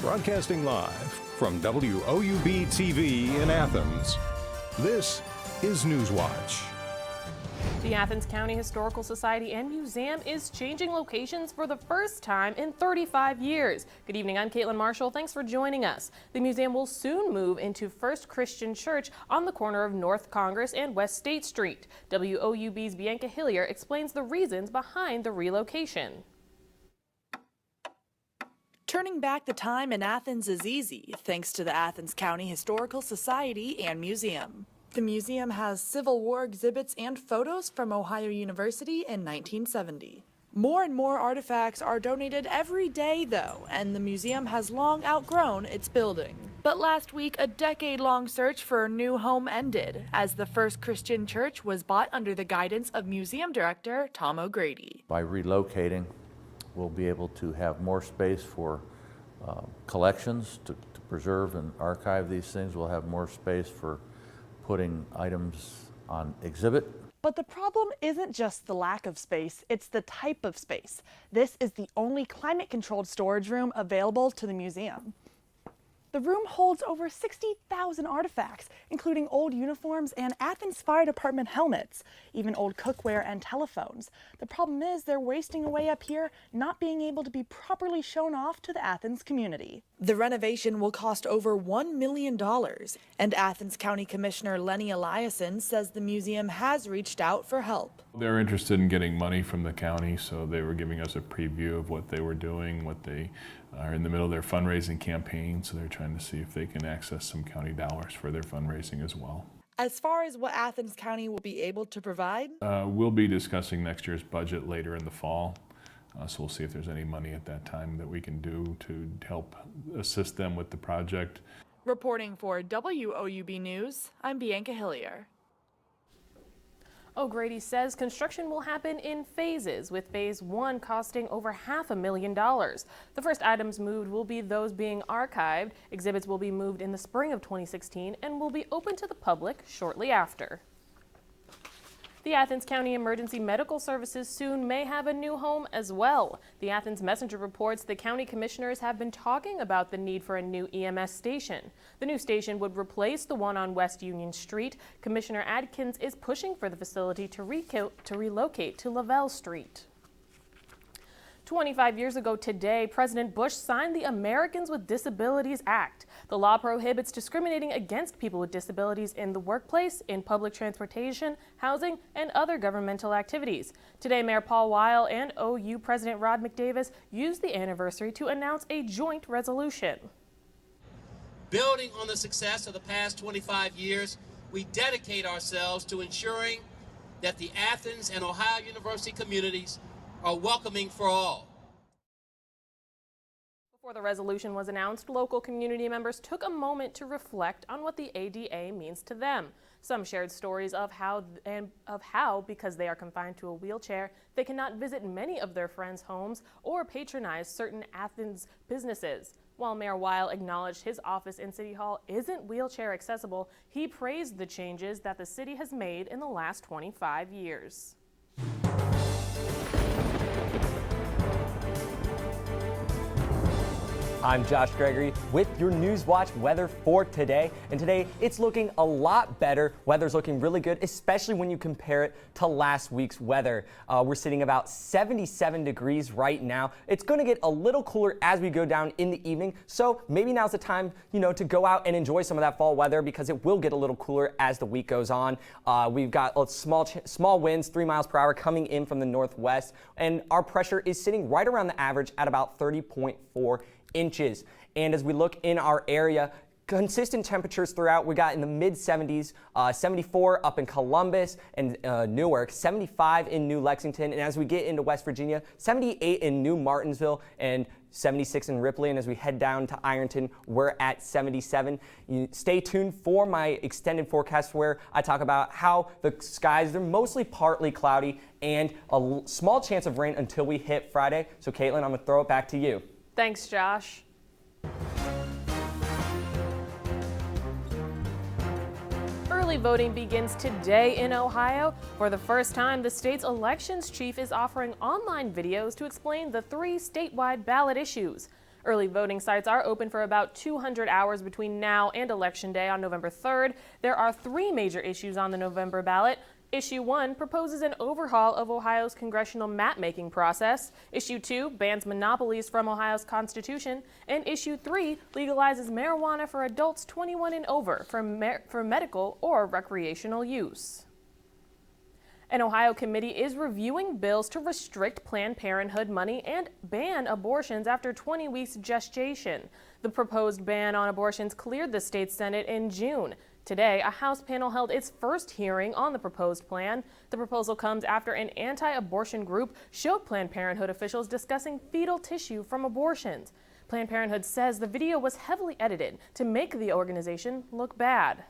Broadcasting live from WOUB TV in Athens, this is Newswatch. The Athens County Historical Society and Museum is changing locations for the first time in 35 years. Good evening, I'm Caitlin Marshall. Thanks for joining us. The museum will soon move into First Christian Church on the corner of North Congress and West State Street. WOUB's Bianca Hillier explains the reasons behind the relocation. Turning back the time in Athens is easy, thanks to the Athens County Historical Society and Museum. The museum has Civil War exhibits and photos from Ohio University in 1970. More and more artifacts are donated every day, though, and the museum has long outgrown its building. But last week, a decade-long search for a new home ended, as the First Christian Church was bought under the guidance of museum director Tom O'Grady. By relocating, we'll be able to have more space for collections to preserve and archive these things. We'll have more space for putting items on exhibit. But the problem isn't just the lack of space, it's the type of space. This is the only climate-controlled storage room available to the museum. The room holds over 60,000 artifacts, including old uniforms and Athens Fire Department helmets, even old cookware and telephones. The problem is they're wasting away up here, not being able to be properly shown off to the Athens community. The renovation will cost over $1 million, and Athens County Commissioner Lenny Eliason says the museum has reached out for help. They're interested in getting money from the county, so they were giving us a preview of what they were doing, what they are in the middle of their fundraising campaign, so they're trying to see if they can access some county dollars for their fundraising as well. As far as what Athens County will be able to provide? We'll be discussing next year's budget later in the fall, so we'll see if there's any money at that time that we can do to help assist them with the project. Reporting for WOUB News, I'm Bianca Hillier. O'Grady says construction will happen in phases, with phase 1 costing over $500,000. The first items moved will be those being archived. Exhibits will be moved in the spring of 2016 and will be open to the public shortly after. The Athens County Emergency Medical Services soon may have a new home as well. The Athens Messenger reports the county commissioners have been talking about the need for a new EMS station. The new station would replace the one on West Union Street. Commissioner Adkins is pushing for the facility to relocate to Lavelle Street. 25 years ago today, President Bush signed the Americans with Disabilities Act. The law prohibits discriminating against people with disabilities in the workplace, in public transportation, housing, and other governmental activities. Today, Mayor Paul Weil and OU President Rod McDavis used the anniversary to announce a joint resolution. Building on the success of the past 25 years, we dedicate ourselves to ensuring that the Athens and Ohio University communities are welcoming for all. Before the resolution was announced, local community members took a moment to reflect on what the ADA means to them. Some shared stories of how, because they are confined to a wheelchair, they cannot visit many of their friends' homes or patronize certain Athens businesses. While Mayor Weil acknowledged his office in City Hall isn't wheelchair accessible, he praised the changes that the city has made in the last 25 years. I'm Josh Gregory with your Newswatch weather for today. And today it's looking a lot better. Weather's looking really good, especially when you compare it to last week's weather. We're sitting about 77 degrees right now. It's going to get a little cooler as we go down in the evening. So maybe now's the time, to go out and enjoy some of that fall weather, because it will get a little cooler as the week goes on. We've got small winds, 3 miles per hour coming in from the northwest, and our pressure is sitting right around the average at about 30.4 inches. And as we look in our area, consistent temperatures throughout. We got in the mid 70s, 74 up in Columbus and Newark, 75 in New Lexington, and as we get into West Virginia, 78 in New Martinsville and 76 in Ripley. And as we head down to Ironton, we're at 77. Stay tuned for my extended forecast, where I talk about how the skies are mostly partly cloudy and a small chance of rain until we hit Friday. So Caitlin, I'm gonna throw it back to you. Thanks, Josh. Early voting begins today in Ohio. For the first time, the state's elections chief is offering online videos to explain the 3 statewide ballot issues. Early voting sites are open for about 200 hours between now and Election Day on November 3rd. There are 3 major issues on the November ballot. Issue 1 proposes an overhaul of Ohio's congressional map-making process. Issue 2 bans monopolies from Ohio's Constitution. And Issue 3 legalizes marijuana for adults 21 and over for medical or recreational use. An Ohio committee is reviewing bills to restrict Planned Parenthood money and ban abortions after 20 weeks gestation. The proposed ban on abortions cleared the state Senate in June. Today, a House panel held its first hearing on the proposed plan. The proposal comes after an anti-abortion group showed Planned Parenthood officials discussing fetal tissue from abortions. Planned Parenthood says the video was heavily edited to make the organization look bad.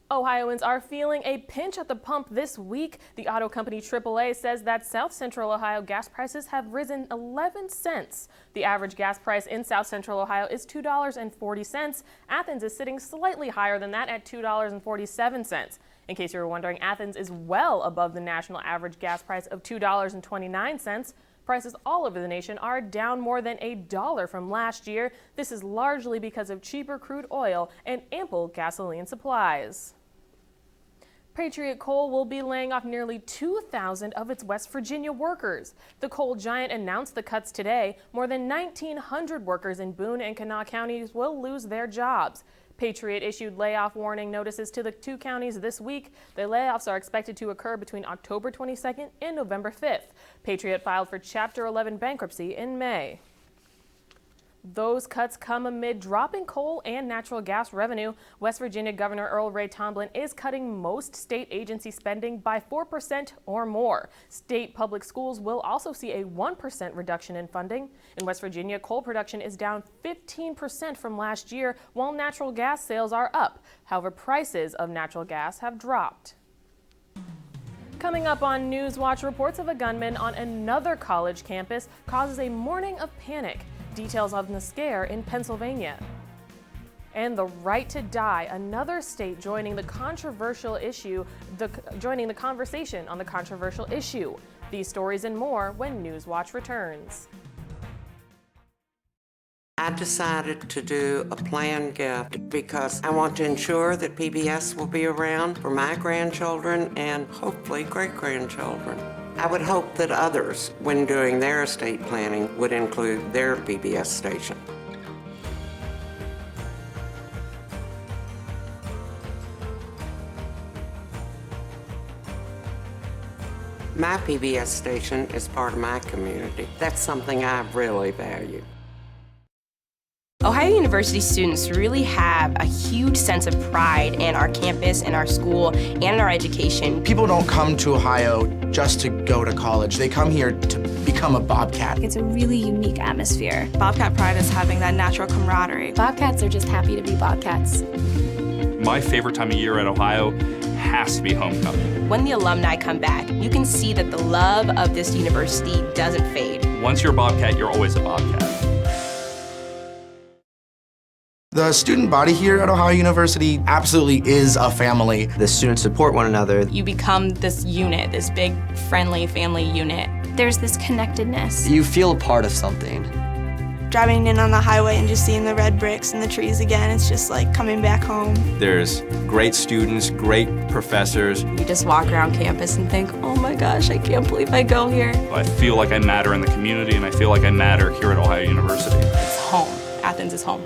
Ohioans are feeling a pinch at the pump this week. The auto company AAA says that South Central Ohio gas prices have risen 11 cents. The average gas price in South Central Ohio is $2.40. Athens is sitting slightly higher than that at $2.47. In case you were wondering, Athens is well above the national average gas price of $2.29. Prices all over the nation are down more than $1 from last year. This is largely because of cheaper crude oil and ample gasoline supplies. Patriot Coal will be laying off nearly 2,000 of its West Virginia workers. The coal giant announced the cuts today. More than 1,900 workers in Boone and Kanawha counties will lose their jobs. Patriot issued layoff warning notices to the 2 counties this week. The layoffs are expected to occur between October 22nd and November 5th. Patriot filed for Chapter 11 bankruptcy in May. Those cuts come amid dropping coal and natural gas revenue. West Virginia Governor Earl Ray Tomblin is cutting most state agency spending by 4% or more. State public schools will also see a 1% reduction in funding. In West Virginia, coal production is down 15% from last year, while natural gas sales are up. However, prices of natural gas have dropped. Coming up on Newswatch, reports of a gunman on another college campus causes a morning of panic. Details on the scare in Pennsylvania. And the right to die, another state joining the conversation on the controversial issue. These stories and more when Newswatch returns. I decided to do a planned gift because I want to ensure that PBS will be around for my grandchildren and hopefully great-grandchildren. I would hope that others, when doing their estate planning, would include their PBS station. My PBS station is part of my community. That's something I really value. Ohio University students really have a huge sense of pride in our campus, in our school, and in our education. People don't come to Ohio just to go to college. They come here to become a Bobcat. It's a really unique atmosphere. Bobcat pride is having that natural camaraderie. Bobcats are just happy to be Bobcats. My favorite time of year at Ohio has to be homecoming. When the alumni come back, you can see that the love of this university doesn't fade. Once you're a Bobcat, you're always a Bobcat. The student body here at Ohio University absolutely is a family. The students support one another. You become this unit, this big, friendly family unit. There's this connectedness. You feel a part of something. Driving in on the highway and just seeing the red bricks and the trees again, it's just like coming back home. There's great students, great professors. You just walk around campus and think, oh my gosh, I can't believe I go here. I feel like I matter in the community, and I feel like I matter here at Ohio University. It's home. Athens is home.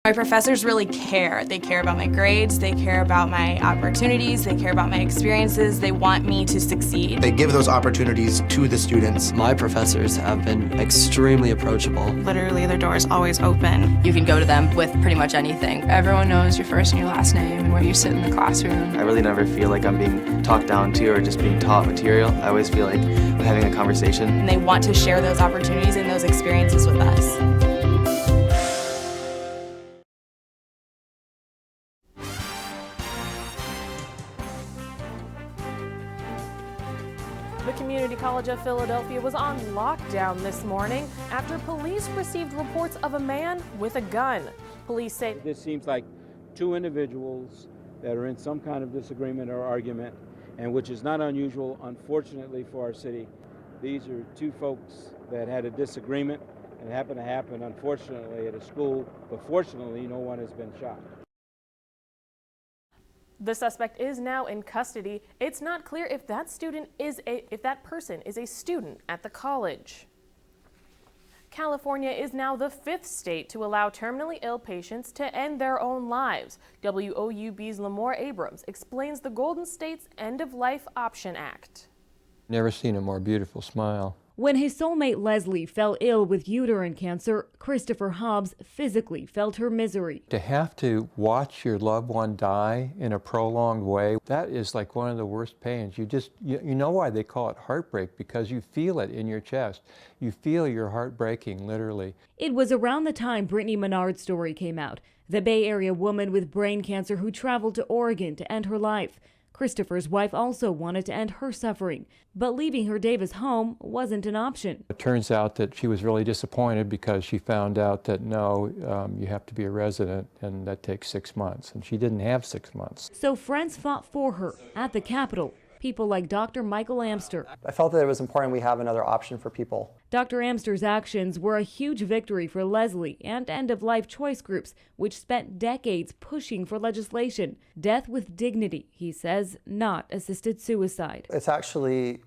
My professors really care. They care about my grades, they care about my opportunities, they care about my experiences, they want me to succeed. They give those opportunities to the students. My professors have been extremely approachable. Literally, their door is always open. You can go to them with pretty much anything. Everyone knows your first and your last name and where you sit in the classroom. I really never feel like I'm being talked down to or just being taught material. I always feel like I'm having a conversation. And they want to share those opportunities and those experiences with us. The Community College of Philadelphia was on lockdown this morning after police received reports of a man with a gun. Police say this seems like 2 individuals that are in some kind of disagreement or argument, and which is not unusual, unfortunately, for our city. These are two folks that had a disagreement, and it happened to happen, unfortunately, at a school, but fortunately, no one has been shot. The suspect is now in custody. It's not clear if that person is a student at the college. California is now the 5th state to allow terminally ill patients to end their own lives. WOUB's Lamore Abrams explains the Golden State's End-of-Life Option Act. Never seen a more beautiful smile. When his soulmate Leslie fell ill with uterine cancer, Christopher Hobbs physically felt her misery. To have to watch your loved one die in a prolonged way, that is like one of the worst pains. You know why they call it heartbreak, because you feel it in your chest. You feel your heart breaking, literally. It was around the time Brittany Menard's story came out, the Bay Area woman with brain cancer who traveled to Oregon to end her life. Christopher's wife also wanted to end her suffering, but leaving her Davis home wasn't an option. It turns out that she was really disappointed because she found out that no, you have to be a resident, and that takes 6 months, and she didn't have 6 months. So friends fought for her at the Capitol. People like Dr. Michael Amster. I felt that it was important we have another option for people. Dr. Amster's actions were a huge victory for Leslie and end-of-life choice groups, which spent decades pushing for legislation. Death with dignity, he says, not assisted suicide. It's actually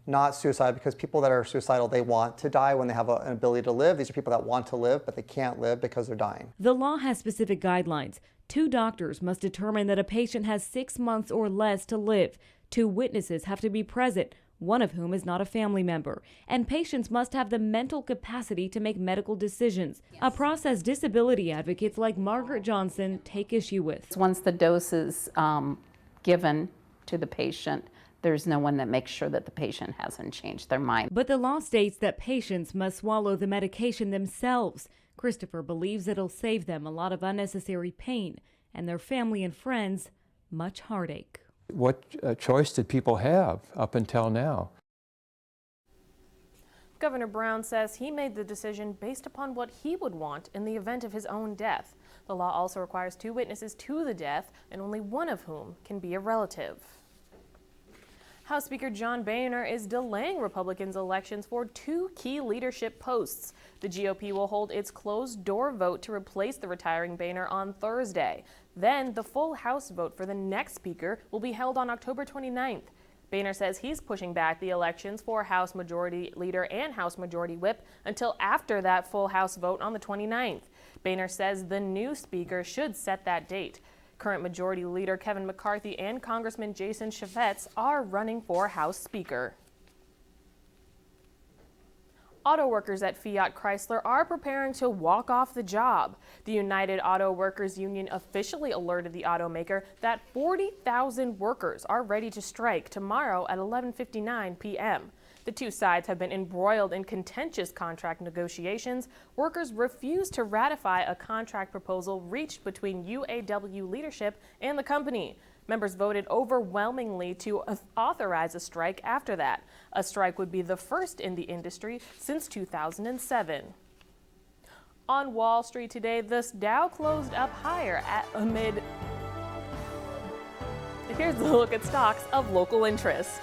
not suicide, because people that are suicidal, they want to die when they have an ability to live. These are people that want to live, but they can't live because they're dying. The law has specific guidelines. 2 doctors must determine that a patient has 6 months or less to live. 2 witnesses have to be present, one of whom is not a family member. And patients must have the mental capacity to make medical decisions, a process disability advocates like Margaret Johnson take issue with. Once the dose is given to the patient, there's no one that makes sure that the patient hasn't changed their mind. But the law states that patients must swallow the medication themselves. Christopher believes it'll save them a lot of unnecessary pain and their family and friends much heartache. What choice did people have up until now? Governor Brown says he made the decision based upon what he would want in the event of his own death. The law also requires 2 witnesses to the death, and only one of whom can be a relative. House Speaker John Boehner is delaying Republicans' elections for 2 key leadership posts. The GOP will hold its closed-door vote to replace the retiring Boehner on Thursday. Then, the full House vote for the next speaker will be held on October 29th. Boehner says he's pushing back the elections for House Majority Leader and House Majority Whip until after that full House vote on the 29th. Boehner says the new speaker should set that date. Current Majority Leader Kevin McCarthy and Congressman Jason Chaffetz are running for House Speaker. Auto workers at Fiat Chrysler are preparing to walk off the job. The United Auto Workers Union officially alerted the automaker that 40,000 workers are ready to strike tomorrow at 11:59 p.m. The 2 sides have been embroiled in contentious contract negotiations. Workers refuse to ratify a contract proposal reached between UAW leadership and the company. Members voted overwhelmingly to authorize a strike after that. A strike would be the first in the industry since 2007. On Wall Street today, the Dow closed up higher Here's a look at stocks of local interest.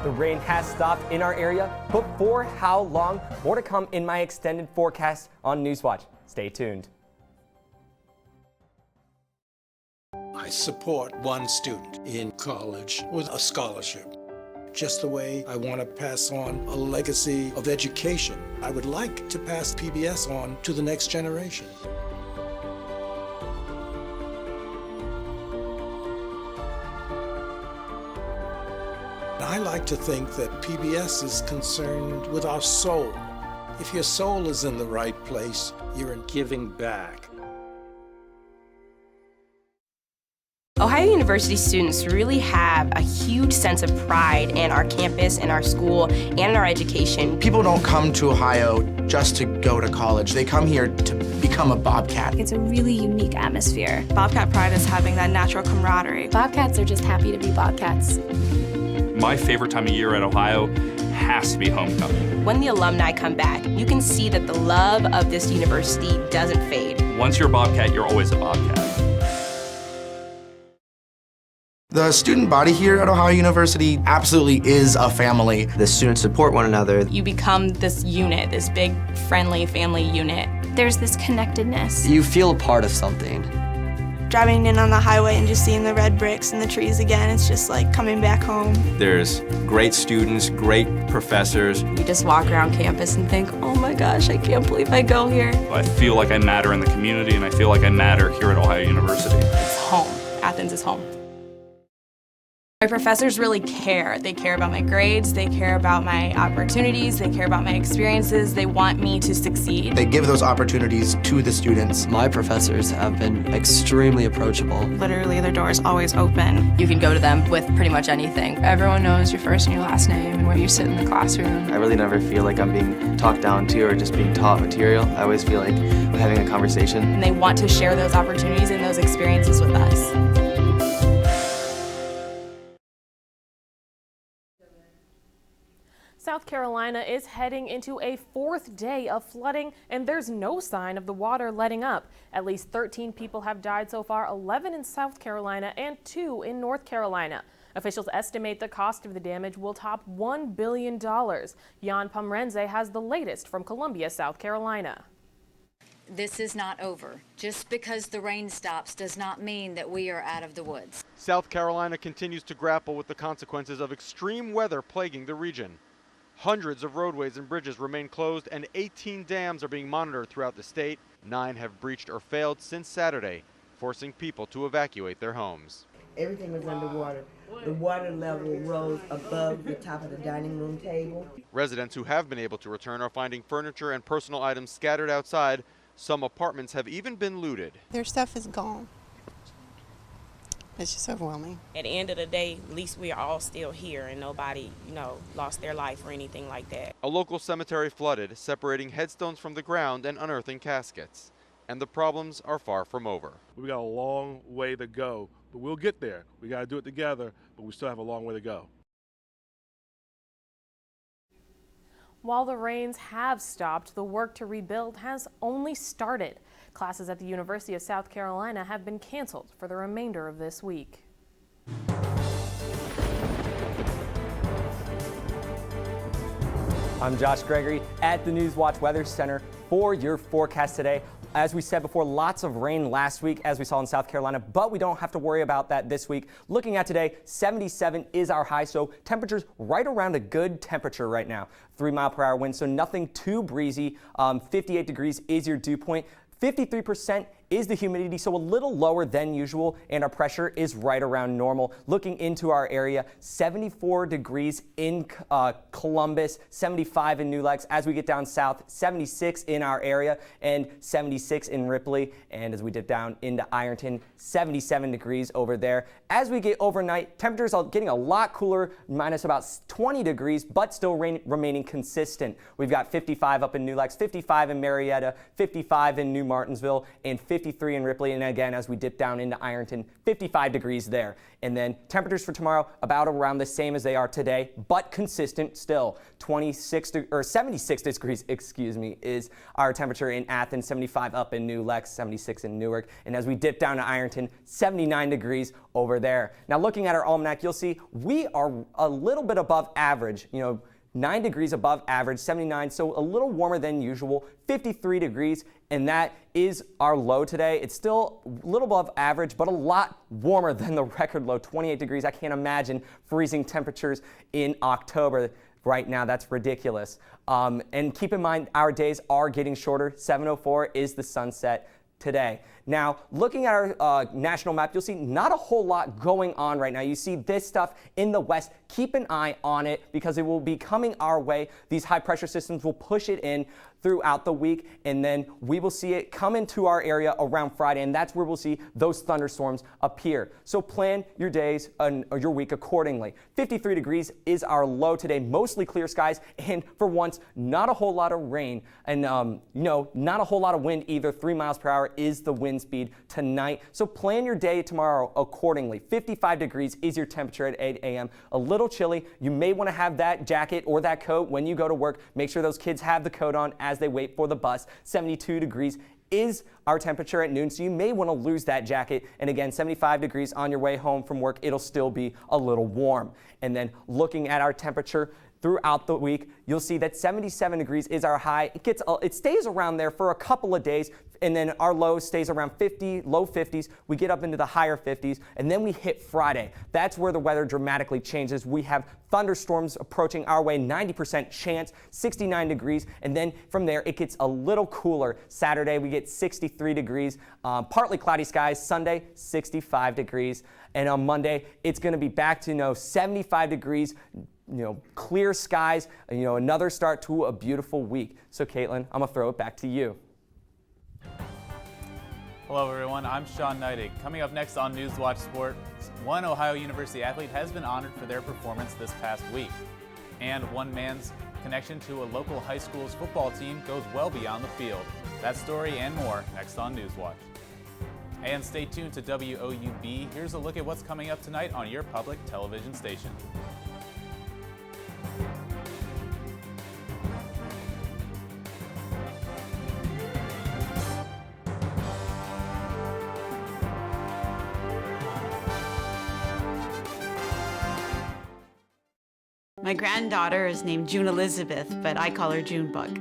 The rain has stopped in our area, but for how long? More to come in my extended forecast on Newswatch. Stay tuned. I support one student in college with a scholarship. Just the way I want to pass on a legacy of education. I would like to pass PBS on to the next generation. I like to think that PBS is concerned with our soul. If your soul is in the right place, you're giving back. Ohio University students really have a huge sense of pride in our campus, in our school, and in our education. People don't come to Ohio just to go to college. They come here to become a Bobcat. It's a really unique atmosphere. Bobcat pride is having that natural camaraderie. Bobcats are just happy to be Bobcats. My favorite time of year at Ohio has to be homecoming. When the alumni come back, you can see that the love of this university doesn't fade. Once you're a Bobcat, you're always a Bobcat. The student body here at Ohio University absolutely is a family. The students support one another. You become this unit, this big, friendly family unit. There's this connectedness. You feel a part of something. Driving in on the highway and just seeing the red bricks and the trees again, it's just like coming back home. There's great students, great professors. You just walk around campus and think, oh my gosh, I can't believe I go here. I feel like I matter in the community, and I feel like I matter here at Ohio University. It's home. Athens is home. My professors really care. They care about my grades, they care about my opportunities, they care about my experiences, they want me to succeed. They give those opportunities to the students. My professors have been extremely approachable. Literally, their door is always open. You can go to them with pretty much anything. Everyone knows your first and your last name and where you sit in the classroom. I really never feel like I'm being talked down to or just being taught material. I always feel like I'm having a conversation. And they want to share those opportunities and those experiences with us. South Carolina is heading into a fourth day of flooding, and there's no sign of the water letting up. At least 13 people have died so far, 11 in South Carolina and 2 in North Carolina. Officials estimate the cost of the damage will top $1 billion. Jan Pomerenze has the latest from Columbia, South Carolina. This is not over. Just because the rain stops does not mean that we are out of the woods. South Carolina continues to grapple with the consequences of extreme weather plaguing the region. Hundreds of roadways and bridges remain closed, and 18 dams are being monitored throughout the state. 9 have breached or failed since Saturday, forcing people to evacuate their homes. Everything was underwater. The water level rose above the top of the dining room table. Residents who have been able to return are finding furniture and personal items scattered outside. Some apartments have even been looted. Their stuff is gone. It's just overwhelming. At the end of the day, at least we are all still here and nobody, lost their life or anything like that. A local cemetery flooded, separating headstones from the ground and unearthing caskets. And the problems are far from over. We got a long way to go, but we'll get there. We got to do it together, but we still have a long way to go. While the rains have stopped, the work to rebuild has only started. Classes at the University of South Carolina have been canceled for the remainder of this week. I'm Josh Gregory at the Newswatch Weather Center for your forecast today. As we said before, lots of rain last week, as we saw in South Carolina, but we don't have to worry about that this week. Looking at today, 77 is our high, so temperatures right around a good temperature right now. 3-mile-per-hour wind, so nothing too breezy. 58 degrees is your dew point. 53% is the humidity, so a little lower than usual, and our pressure is right around normal. Looking into our area, 74 degrees in Columbus, 75 in New Lexington. As we get down south, 76 in our area and 76 in Ripley. And as we dip down into Ironton, 77 degrees over there. As we get overnight, temperatures are getting a lot cooler, minus about 20 degrees, but still remaining consistent. We've got 55 up in New Lexington, 55 in Marietta, 55 in New Martinsville, and 53 in Ripley. And again, as we dip down into Ironton, 55 degrees there. And then temperatures for tomorrow about around the same as they are today, but consistent still. 76 degrees, is our temperature in Athens, 75 up in New Lex, 76 in Newark. And as we dip down to Ironton, 79 degrees over there. Now looking at our almanac, you'll see we are a little bit above average, 9 degrees above average, 79, so a little warmer than usual, 53 degrees, and that is our low today. It's still a little above average, but a lot warmer than the record low, 28 degrees. I can't imagine freezing temperatures in October right now. That's ridiculous. And keep in mind, our days are getting shorter. 7:04 is the sunset today. Now, looking at our national map, you'll see not a whole lot going on right now. You see this stuff in the west. Keep an eye on it because it will be coming our way. These high pressure systems will push it in throughout the week, and then we will see it come into our area around Friday, and that's where we'll see those thunderstorms appear. So plan your days or your week accordingly. 53 degrees is our low today, mostly clear skies, and for once, not a whole lot of rain, and not a whole lot of wind either. 3 miles per hour is the wind speed tonight. So plan your day tomorrow accordingly. 55 degrees is your temperature at 8 a.m. A little chilly. You may want to have that jacket or that coat when you go to work. Make sure those kids have the coat on as they wait for the bus. 72 degrees is our temperature at noon, so you may want to lose that jacket. And again, 75 degrees on your way home from work. It'll still be a little warm. And then looking at our temperature throughout the week, you'll see that 77 degrees is our high. It stays around there for a couple of days, and then our low stays around 50, low 50s. We get up into the higher 50s, and then we hit Friday. That's where the weather dramatically changes. We have thunderstorms approaching our way, 90% chance, 69 degrees, and then from there it gets a little cooler. Saturday we get 63 degrees, partly cloudy skies. Sunday, 65 degrees, and on Monday it's going to be back to 75 degrees. Clear skies, another start to a beautiful week. So Caitlin, I'm gonna throw it back to you. Hello everyone, I'm Sean Neidig. Coming up next on Newswatch Sports, one Ohio University athlete has been honored for their performance this past week. And one man's connection to a local high school's football team goes well beyond the field. That story and more next on Newswatch. And stay tuned to WOUB. Here's a look at what's coming up tonight on your public television station. My granddaughter is named June Elizabeth, but I call her Junebug.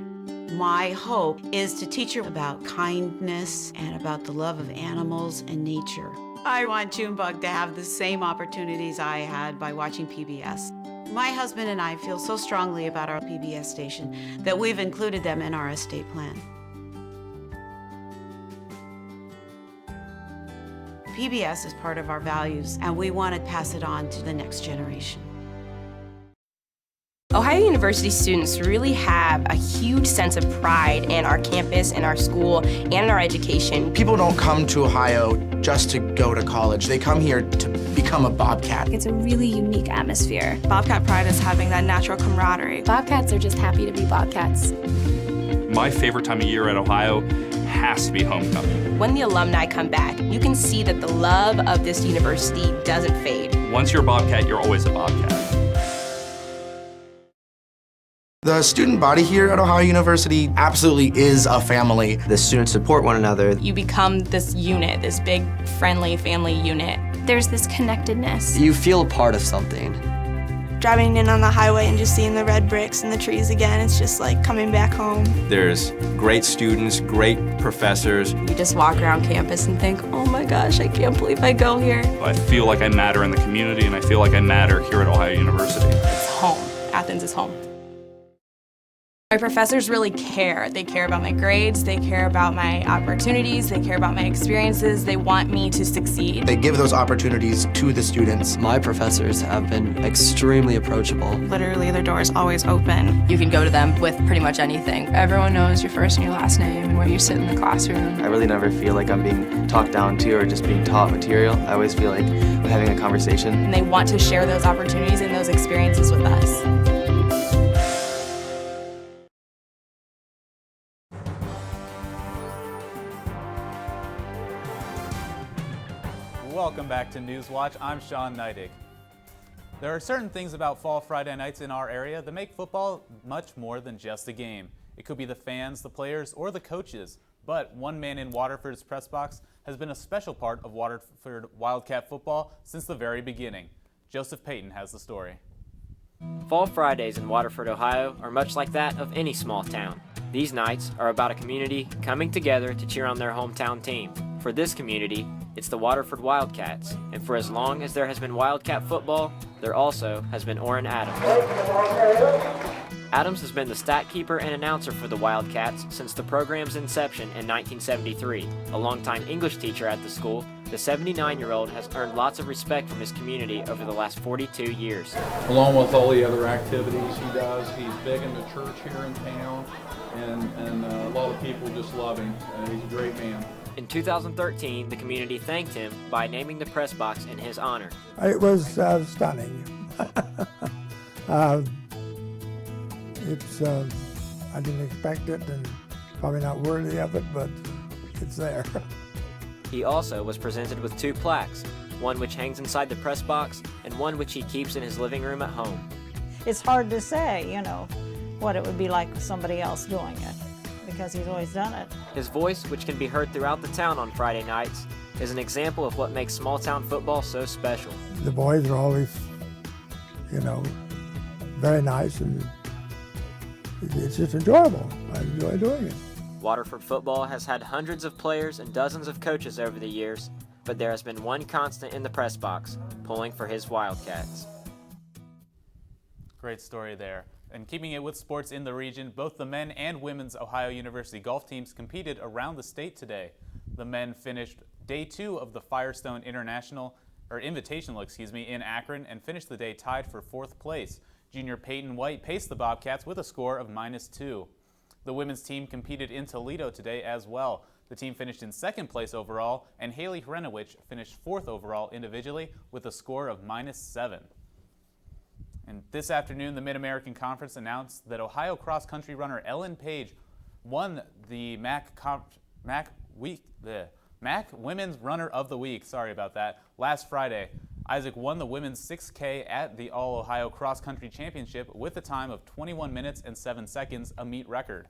My hope is to teach her about kindness and about the love of animals and nature. I want Junebug to have the same opportunities I had by watching PBS. My husband and I feel so strongly about our PBS station that we've included them in our estate plan. PBS is part of our values, and we want to pass it on to the next generation. Ohio University students really have a huge sense of pride in our campus, in our school, and in our education. People don't come to Ohio just to go to college. They come here to become a Bobcat. It's a really unique atmosphere. Bobcat pride is having that natural camaraderie. Bobcats are just happy to be Bobcats. My favorite time of year at Ohio has to be homecoming. When the alumni come back, you can see that the love of this university doesn't fade. Once you're a Bobcat, you're always a Bobcat. The student body here at Ohio University absolutely is a family. The students support one another. You become this unit, this big, friendly family unit. There's this connectedness. You feel a part of something. Driving in on the highway and just seeing the red bricks and the trees again, it's just like coming back home. There's great students, great professors. You just walk around campus and think, oh my gosh, I can't believe I go here. I feel like I matter in the community, and I feel like I matter here at Ohio University. It's home. Athens is home. My professors really care. They care about my grades, they care about my opportunities, they care about my experiences, they want me to succeed. They give those opportunities to the students. My professors have been extremely approachable. Literally, their door is always open. You can go to them with pretty much anything. Everyone knows your first and your last name and where you sit in the classroom. I really never feel like I'm being talked down to or just being taught material. I always feel like we're having a conversation. And they want to share those opportunities and those experiences with us. Welcome back to Newswatch. I'm Sean Neidig. There are certain things about fall Friday nights in our area that make football much more than just a game. It could be the fans, the players, or the coaches. But one man in Waterford's press box has been a special part of Waterford Wildcat football since the very beginning. Joseph Payton has the story. Fall Fridays in Waterford, Ohio are much like that of any small town. These nights are about a community coming together to cheer on their hometown team. For this community, it's the Waterford Wildcats, and for as long as there has been Wildcat football, there also has been Orrin Adams. Adams has been the stat keeper and announcer for the Wildcats since the program's inception in 1973. A longtime English teacher at the school, the 79-year-old has earned lots of respect from his community over the last 42 years. Along with all the other activities he does, he's big in the church here in town, and a lot of people just love him. He's a great man. In 2013, the community thanked him by naming the press box in his honor. It was stunning. I didn't expect it, and probably not worthy of it, but it's there. He also was presented with 2 plaques, one which hangs inside the press box and one which he keeps in his living room at home. It's hard to say, what it would be like with somebody else doing it, because he's always done it. His voice, which can be heard throughout the town on Friday nights, is an example of what makes small-town football so special. The boys are always, very nice, and it's just enjoyable. I enjoy doing it. Waterford football has had hundreds of players and dozens of coaches over the years, but there has been one constant in the press box, pulling for his Wildcats. Great story there. And keeping it with sports in the region, both the men and women's Ohio University golf teams competed around the state today. The men finished day 2 of the Firestone Invitational, in Akron, and finished the day tied for 4th place. Junior Peyton White paced the Bobcats with a score of -2. The women's team competed in Toledo today as well. The team finished in 2nd place overall, and Haley Hrenowich finished 4th overall individually with a score of -7. And this afternoon, the Mid-American Conference announced that Ohio cross-country runner Ellen Page won the MAC Women's Runner of the Week. Sorry about that. Last Friday, Isaac won the women's 6K at the All-Ohio Cross Country Championship with a time of 21 minutes and 7 seconds, a meet record.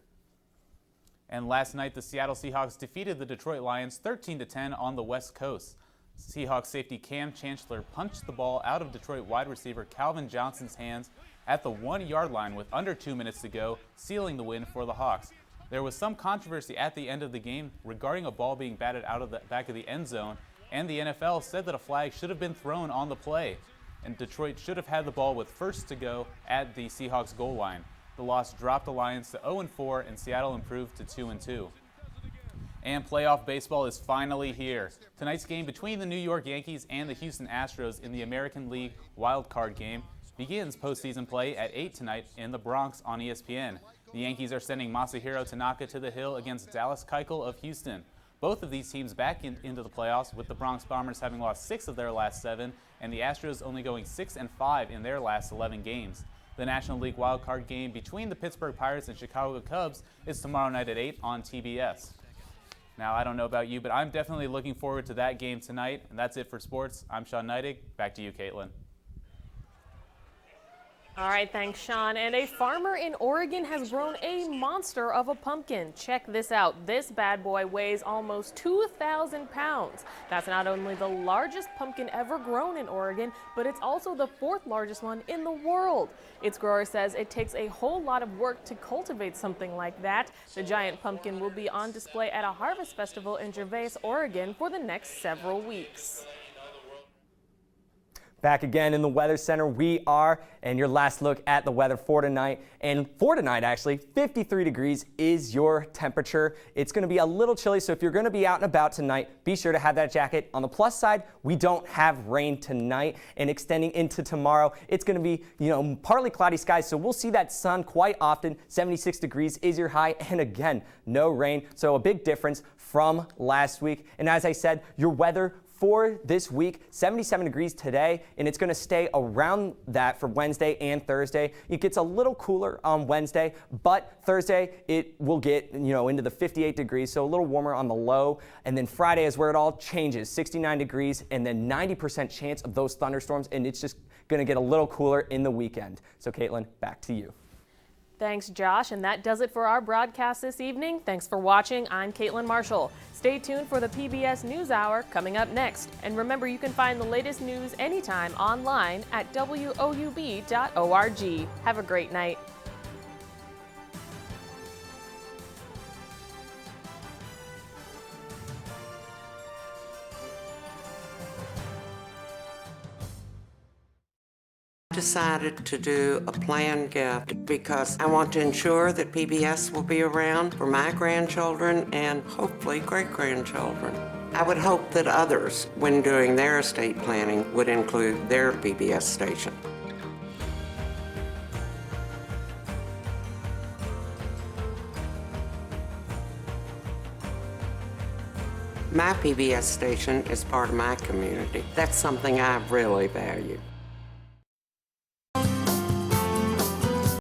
And last night, the Seattle Seahawks defeated the Detroit Lions 13-10 on the West Coast. Seahawks safety Cam Chancellor punched the ball out of Detroit wide receiver Calvin Johnson's hands at the 1-yard line with under 2 minutes to go, sealing the win for the Hawks. There was some controversy at the end of the game regarding a ball being batted out of the back of the end zone, and the NFL said that a flag should have been thrown on the play, and Detroit should have had the ball with first to go at the Seahawks goal line. The loss dropped the Lions to 0-4, and Seattle improved to 2-2. And playoff baseball is finally here. Tonight's game between the New York Yankees and the Houston Astros in the American League Wild Card game begins postseason play at 8 tonight in the Bronx on ESPN. The Yankees are sending Masahiro Tanaka to the hill against Dallas Keuchel of Houston. Both of these teams back into the playoffs, with the Bronx Bombers having lost 6 of their last 7, and the Astros only going 6-5 in their last 11 games. The National League wildcard game between the Pittsburgh Pirates and Chicago Cubs is tomorrow night at 8 on TBS. Now, I don't know about you, but I'm definitely looking forward to that game tonight. And that's it for sports. I'm Sean Neidig. Back to you, Caitlin. All right, thanks, Sean. And a farmer in Oregon has grown a monster of a pumpkin. Check this out. This bad boy weighs almost 2,000 pounds. That's not only the largest pumpkin ever grown in Oregon, but it's also the 4th largest one in the world. Its grower says it takes a whole lot of work to cultivate something like that. The giant pumpkin will be on display at a harvest festival in Gervais, Oregon for the next several weeks. Back again in the Weather Center we are, and your last look at the weather for tonight. And for tonight, actually, 53 degrees is your temperature. It's going to be a little chilly, so if you're going to be out and about tonight, be sure to have that jacket. On the plus side, we don't have rain tonight, and extending into tomorrow, it's going to be, partly cloudy skies, so we'll see that sun quite often. 76 degrees is your high, and again, no rain, so a big difference from last week. And as I said, your weather for this week, 77 degrees today, and it's going to stay around that for Wednesday and Thursday. It gets a little cooler on Wednesday, but Thursday it will get, into the 58 degrees, so a little warmer on the low. And then Friday is where it all changes, 69 degrees, and then 90% chance of those thunderstorms, and it's just going to get a little cooler in the weekend. So Caitlin, back to you. Thanks, Josh, and that does it for our broadcast this evening. Thanks for watching. I'm Caitlin Marshall. Stay tuned for the PBS NewsHour coming up next. And remember, you can find the latest news anytime online at WOUB.org. Have a great night. decided to do a planned gift because I want to ensure that PBS will be around for my grandchildren and hopefully great-grandchildren. I would hope that others, when doing their estate planning, would include their PBS station. My PBS station is part of my community. That's something I really value.